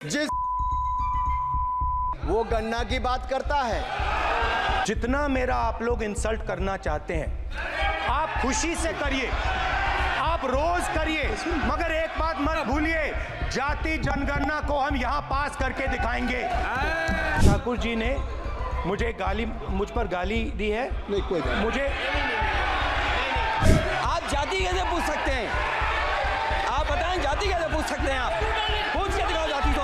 जिस वो गन्ना की बात करता है। जितना मेरा आप लोग इंसल्ट करना चाहते हैं आप खुशी से करिए, आप रोज करिए, मगर एक बात मत भूलिए, जाति जनगणना को हम यहां पास करके दिखाएंगे। ठाकुर जी ने मुझ पर गाली दी है। नहीं कोई मुझे आप जाति कैसे पूछ सकते हैं? आप बताएं जाति कैसे पूछ सकते हैं? आप पूछ के दिखाओ जाति को।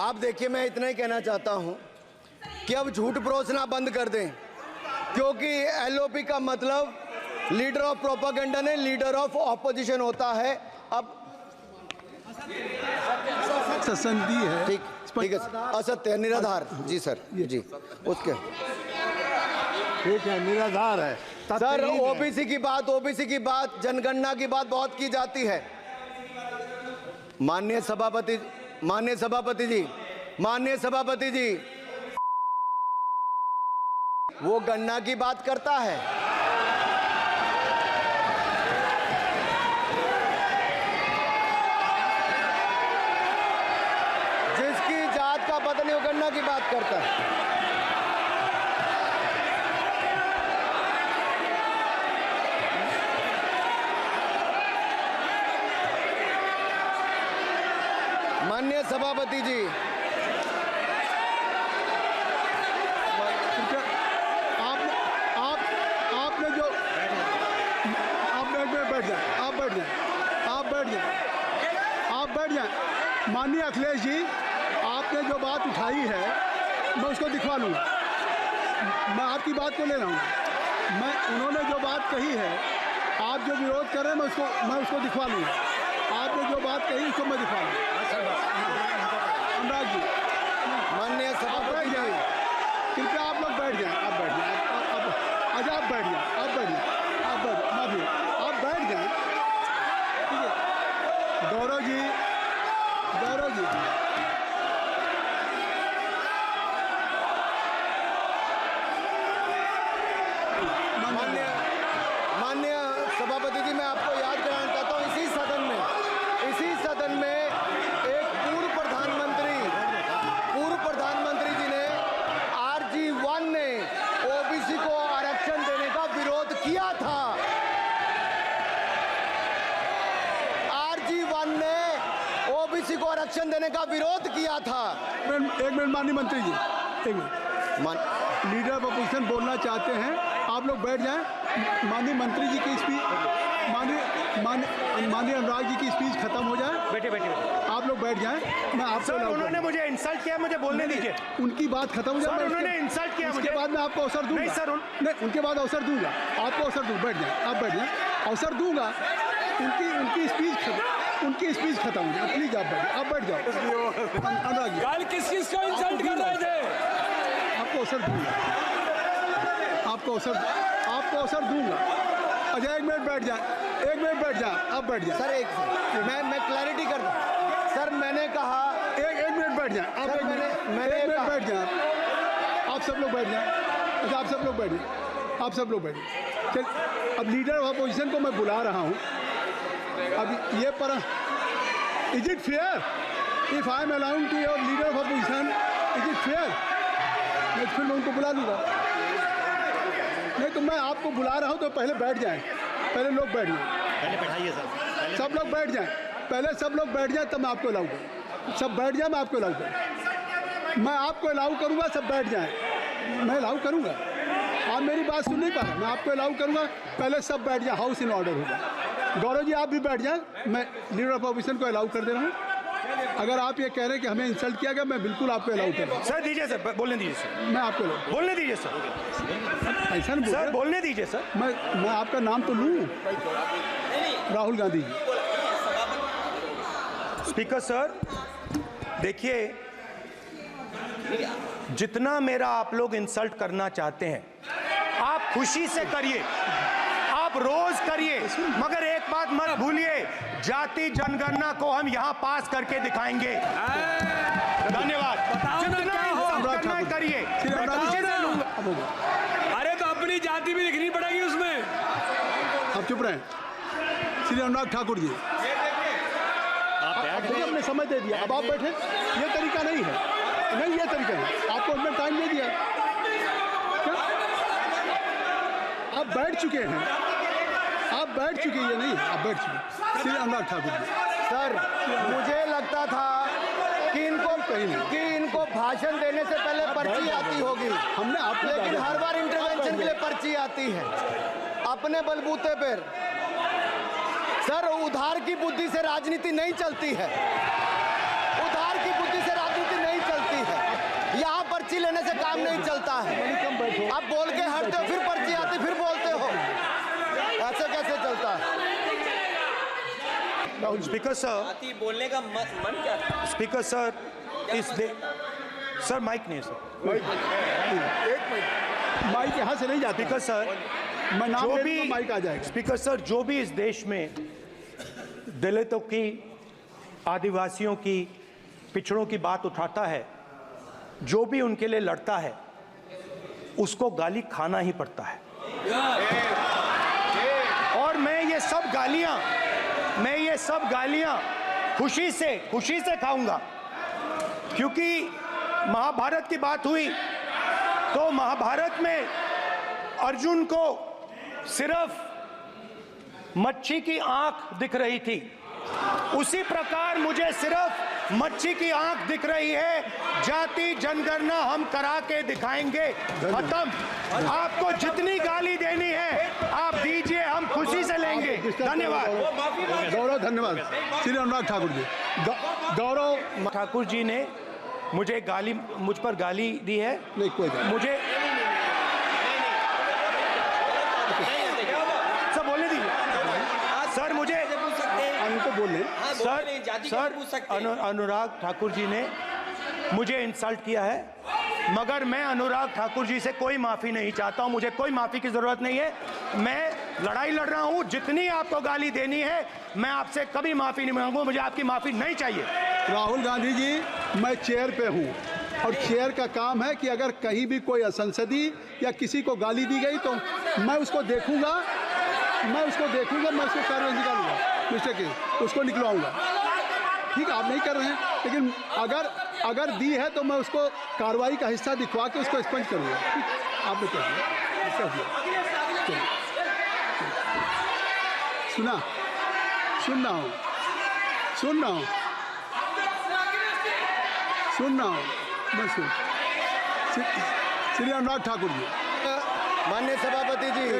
आप देखिए, मैं इतना ही कहना चाहता हूं कि अब झूठ परोसना बंद कर दें, क्योंकि एलओपी का मतलब लीडर ऑफ प्रोपेगेंडा नहीं, लीडर ऑफ ऑपोजिशन होता है। अब संधि है, ठीक है, असत्य है, निराधार। जी सर, जी उसके ठीक है, निराधार है सर। ओबीसी की बात, जनगणना की बात बहुत की जाती है। माननीय सभापति जी, वो गन्ना की बात करता है। जिसकी जात का पता नहीं, वो गन्ना की बात करता है। माननीय सभापति जी, आपने जो आप बैठ जाएं। माननीय अखिलेश जी, आपने जो बात उठाई है मैं उसको दिखवा लूँगा। मैं आपकी बात को ले रहा हूँ। उन्होंने जो बात कही है, आप जो विरोध कर रहे हैं, मैं उसको दिखवा लूँगा। आपने जो बात कही उसको मैं दिखवा लूँगा। अनुराग जी, माननीय सभापति जी, कृपया आप लोग बैठ जाएं। आप बैठ जाएं। अच्छा, आप बैठ जाएं। माफी, आप बैठ जाएं। ठीक है। गौरव जी, माननीय सभापति जी, मैं आपको याद कराना चाहता हूँ, इसी सदन में एक पूर्व प्रधानमंत्री जी ने RG1 ने ओबीसी को आरक्षण देने का विरोध किया था। RG1 ने ओबीसी को आरक्षण देने का विरोध किया था। एक मिनट माननीय मंत्री जी, एक मिनट। लीडर ऑफ अपोजिशन बोलना चाहते हैं, आप लोग बैठ जाएं। माननीय मंत्री जी की स्पीच, माननीय अनुराग जी की स्पीच खत्म हो जाए। बैठे आप लोग बैठ जाएं। मैं आपसे उन्होंने मुझे इंसल्ट किया, मुझे बोलने दीजिए। उनकी बात खत्म हो जाए। उन्होंने इंसल्ट किया, उसके बाद मैं आपको अवसर दूंगा। नहीं सर, नहीं, उनके बाद अवसर दूंगा, आपको अवसर दूंगा। बैठ जाएं, आप बैठ जाएं, अवसर दूंगा। उनकी स्पीच खत्म हो जाए। प्लीज आप बैठ जाओ। अनुराग जी, कल किस को इंसल्ट कर रहे थे? आपको अवसर दूंगा। आपको अवसर दूंगा। अच्छा, एक मिनट बैठ जाए। आप बैठ जाए सर, मैं क्लैरिटी कर दूं। सर, मैंने कहा एक मिनट बैठ जाए। आप मैंने बैठ जाए। आप सब लोग बैठ जाए। अच्छा, आप सब लोग बैठ जाए। चल, अब लीडर ऑफ अपोजिशन को मैं बुला रहा हूँ। अब ये पर is it fair if I am allowed to your leader of opposition? Is it fair? मैं फिर उनको बुला लूँगा। नहीं तो मैं आपको बुला रहा हूँ, तो पहले बैठ जाएं। पहले लोग बैठ जाएं। पहले बैठाइए सर। सब लोग बैठ जाएं। पहले सब लोग बैठ जाएं, तब मैं आपको अलाउ करूँ। सब बैठ जाएं, मैं आपको अलाउ करूँ। मैं आपको अलाउ करूँगा, सब बैठ जाएं। मैं अलाउ करूँगा। आप मेरी बात सुन नहीं पा रहे। मैं आपको अलाउ करूँगा, पहले सब बैठ जाए। हाउस इन ऑर्डर होगा। गौरव जी, आप भी बैठ जाएं। मैं लीडर ऑफ अपोजिशन को अलाउ कर दे रहा हूँ। अगर आप ये कह रहे हैं कि हमें इंसल्ट किया गया, मैं बिल्कुल आपको अलाउ कर रहा हूँ। सर दीजिए, सर बोलने दीजिए सर। मैं आपको बोलने दीजिए सर। ऐसा नहीं सर बोलने दीजिए सर। मैं आपका नाम तो लूँ। राहुल गांधी जी। स्पीकर सर, देखिए, जितना मेरा आप लोग इंसल्ट करना चाहते हैं आप खुशी से करिए, आप रोज करिए, मगर एक बात मत भूलिए, जाति जनगणना को हम यहां पास करके दिखाएंगे। धन्यवाद। जितना इंसल्ट करना करिए। अरे तो अपनी आप चुप रहें। श्री अनुराग ठाकुर जी, देखिए हमने समय दे दिया, अब आप बैठे। ये तरीका नहीं है, नहीं ये तरीका है। आपको हमने टाइम दे दिया, क्या आप बैठ चुके हैं? आप बैठ चुके, ये नहीं आप बैठ चुके। श्री अनुराग ठाकुर जी, सर मुझे लगता था कि इनको भाषण देने से पहले पर्ची आती होगी, हमने आपको लेकिन हर बार इंटरवेंशन के लिए पर्ची आती है अपने बलबूते पर। सर उधार की बुद्धि से राजनीति नहीं चलती है, उधार की बुद्धि से राजनीति नहीं चलती है। यहाँ पर्ची लेने से काम नहीं चलता है। आप बोल के हटते हो, फिर पर्ची आती, फिर बोलते हो, ऐसे कैसे चलता है? स्पीकर सर, जाति बोलने का मन क्या था? स्पीकर सर, सर माइक नहीं सर, माइक यहाँ से नहीं जाता। स्पीकर सर, मैं नाम जो ले भी लूँगा, माइक आ जाएगा। स्पीकर सर, जो भी इस देश में दलितों की, आदिवासियों की, पिछड़ों की बात उठाता है, जो भी उनके लिए लड़ता है, उसको गाली खाना ही पड़ता है। और मैं ये सब गालियां खुशी से खाऊंगा, क्योंकि महाभारत की बात हुई तो महाभारत में अर्जुन को सिर्फ मच्छी की आंख दिख रही थी, उसी प्रकार मुझे सिर्फ मच्छी की आंख दिख रही है। जाति जनगणना हम करा के दिखाएंगे, खत्म। आपको जितनी गाली देनी है आप दीजिए, हम खुशी से लेंगे। धन्यवाद गौरव, धन्यवाद। श्री अनुराग ठाकुर जी, गौरव ठाकुर जी ने मुझ पर गाली दी है। नहीं, कोई बात मुझे सर बोलने दीजिए। सर मुझे उनको बोले। अनुराग ठाकुर जी ने मुझे इंसल्ट किया है, मगर मैं अनुराग ठाकुर जी से कोई माफी नहीं चाहता हूं। मुझे कोई माफी की जरूरत नहीं है। मैं लड़ाई लड़ रहा हूं, जितनी आपको गाली देनी है मैं आपसे कभी माफी नहीं मांगूंगा। मुझे आपकी माफी नहीं चाहिए। राहुल गांधी जी, मैं चेयर पे हूँ और चेयर का काम है कि अगर कहीं भी कोई असंसदीय या किसी को गाली दी गई तो मैं उसको देखूंगा, मैं उसको कार्रवाई निकालूंगा, मिस्टर के उसको निकलवाऊंगा। ठीक है, आप नहीं कर रहे हैं, लेकिन अगर दी है तो मैं उसको कार्रवाई का हिस्सा दिखवा के उसको एक्सपेंड करूंगा। ठीक, आपने कर दिया। सुन रहा हूँ मैं श्री अनुराग ठाकुर जी, माननीय सभापति जी,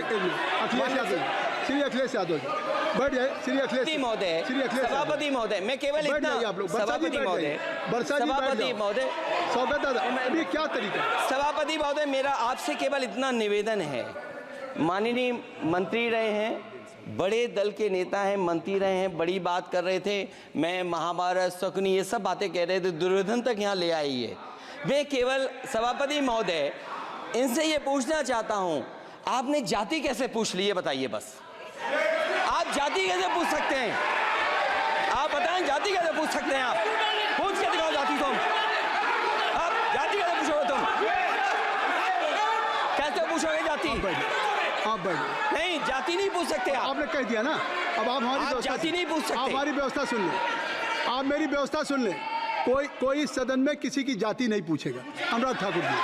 श्री अखिलेश यादव जी, बैठ जाए। श्री अखिलेश महोदय, सभापति महोदय, मैं केवल इतना, सभापति महोदय, स्वागत दादा, अभी क्या तरीका? सभापति महोदय, मेरा आपसे केवल इतना निवेदन है। माननीय मंत्री रहे हैं, बड़े दल के नेता हैं, मंत्री रहे हैं, बड़ी बात कर रहे थे। मैं महाभारत, शकुनी, ये सब बातें कह रहे थे, दुर्योधन तक यहाँ ले आई है। मैं केवल सभापति महोदय इनसे ये पूछना चाहता हूँ, आपने जाति कैसे पूछ ली है बताइए बस। आप जाति कैसे पूछ सकते हैं? आप बताएं, जाति कैसे पूछ सकते हैं? आप पूछ के दिखाओ जाति तुम। आप जाति कैसे पूछोगे तुम? कैसे पूछोगे जाति? आप बैठ नहीं, जाति नहीं पूछ सकते आप। आपने कह दिया ना, अब आप हमारी जाति नहीं पूछ सकते। आप हमारी व्यवस्था सुन लें, आप मेरी व्यवस्था सुन लें। कोई सदन में किसी की जाति नहीं पूछेगा। अनुराग ठाकुर जी।